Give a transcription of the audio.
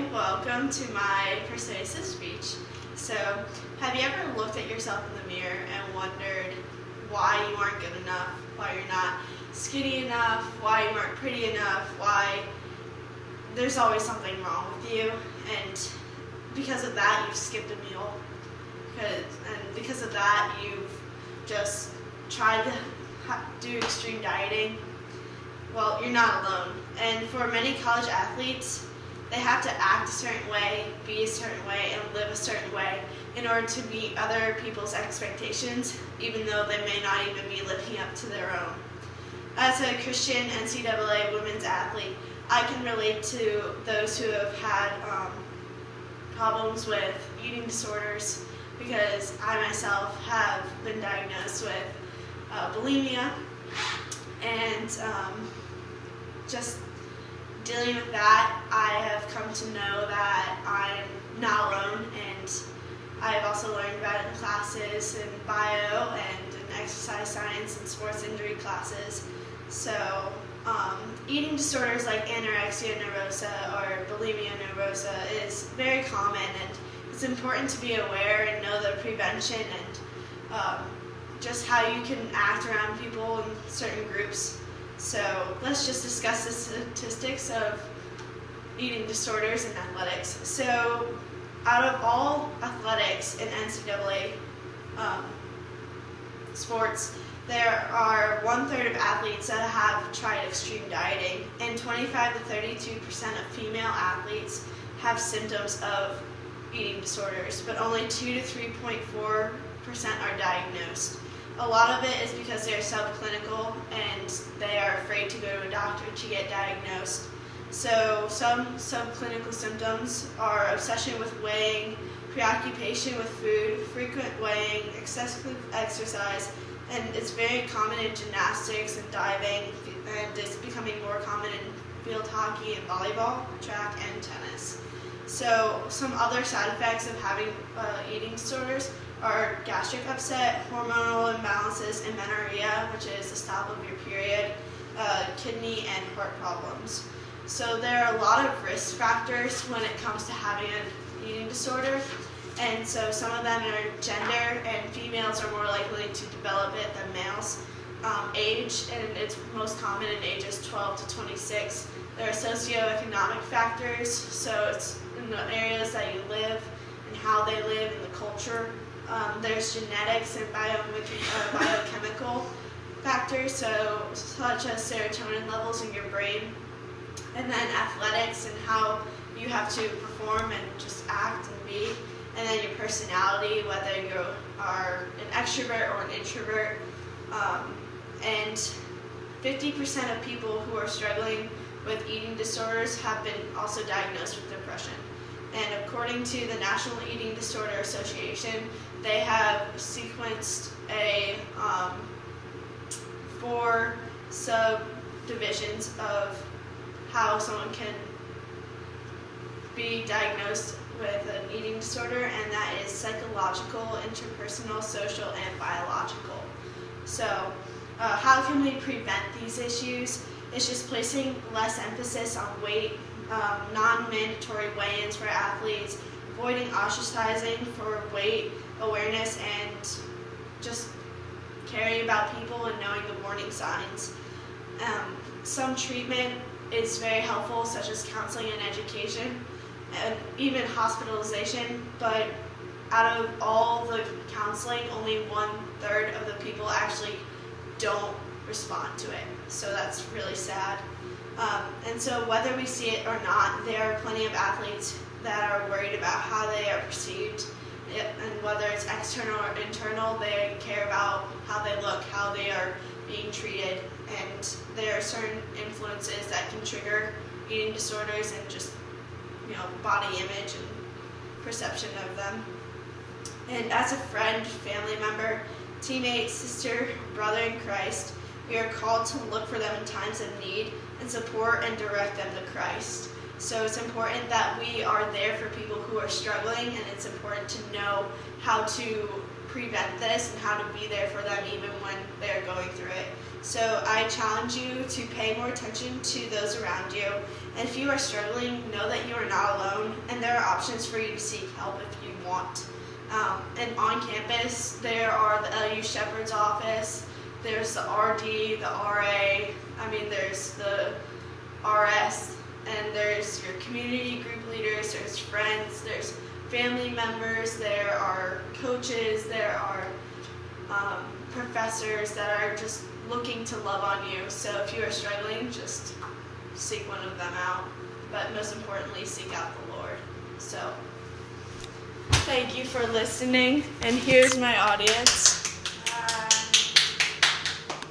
Hi, welcome to my Persuasive Speech. So, have you ever looked at yourself in the mirror and wondered why you aren't good enough, why you're not skinny enough, why you aren't pretty enough, why there's always something wrong with you, and because of that you've skipped a meal, and because of that you've just tried to do extreme dieting? Well, you're not alone. And for many college athletes, they have to act a certain way, be a certain way, and live a certain way in order to meet other people's expectations, even though they may not even be living up to their own. As a Christian NCAA women's athlete, I can relate to those who have had problems with eating disorders, because I myself have been diagnosed with bulimia, and just dealing with that, I have come to know that I'm not alone, and I have also learned about it in classes in bio and in exercise science and sports injury classes. So eating disorders like anorexia nervosa or bulimia nervosa is very common, and it's important to be aware and know the prevention and just how you can act around people in certain groups. So let's just discuss the statistics of eating disorders in athletics. So out of all athletics in NCAA sports, there are 1/3 of athletes that have tried extreme dieting, and 25 to 32% of female athletes have symptoms of eating disorders, but only 2 to 3.4% are diagnosed. A lot of it is because they're subclinical and they are afraid to go to a doctor to get diagnosed. So some subclinical symptoms are obsession with weighing, preoccupation with food, frequent weighing, excessive exercise, and it's very common in gymnastics and diving, and it's becoming more common in field hockey and volleyball, track, and tennis. So some other side effects of having eating disorders are gastric upset, hormonal imbalances, and amenorrhea, which is the stop of your period, kidney and heart problems. So there are a lot of risk factors when it comes to having an eating disorder, and so some of them are gender, and females are more likely to develop it than males. Age, and it's most common in ages 12 to 26. There are socioeconomic factors, so it's in the areas that you live and how they live and the culture. There's genetics and biochemical factors, such as serotonin levels in your brain, and then athletics and how you have to perform and just act and be, and then your personality, whether you are an extrovert or an introvert. And 50% of people who are struggling with eating disorders have been also diagnosed with depression. And according to the National Eating Disorder Association, they have sequenced 4 subdivisions of how someone can be diagnosed with an eating disorder, and that is psychological, interpersonal, social, and biological. So how can we prevent these issues? It's just placing less emphasis on weight, non-mandatory weigh-ins for athletes, avoiding ostracizing for weight awareness, and just caring about people and knowing the warning signs. Some treatment is very helpful, such as counseling and education, and even hospitalization, but out of all the counseling, only 1/3 of the people actually don't respond to it. So that's really sad. And so whether we see it or not, there are plenty of athletes that are worried about how they are perceived, and whether it's external or internal, they care about how they look, how they are being treated, and there are certain influences that can trigger eating disorders and just, body image and perception of them. And as a friend, family member, teammate, sister, brother in Christ, we are called to look for them in times of need and support and direct them to Christ. So it's important that we are there for people who are struggling, and it's important to know how to prevent this and how to be there for them even when they're going through it. So I challenge you to pay more attention to those around you. And if you are struggling, know that you are not alone, and there are options for you to seek help if you want. And on campus, there are the LU Shepherd's office, there's the RD, the RA, there's the RS, and there's your community group leaders, there's friends, there's family members, there are coaches, there are professors that are just looking to love on you. So if you are struggling, just seek one of them out. But most importantly, seek out the Lord. So thank you for listening, and here's my audience.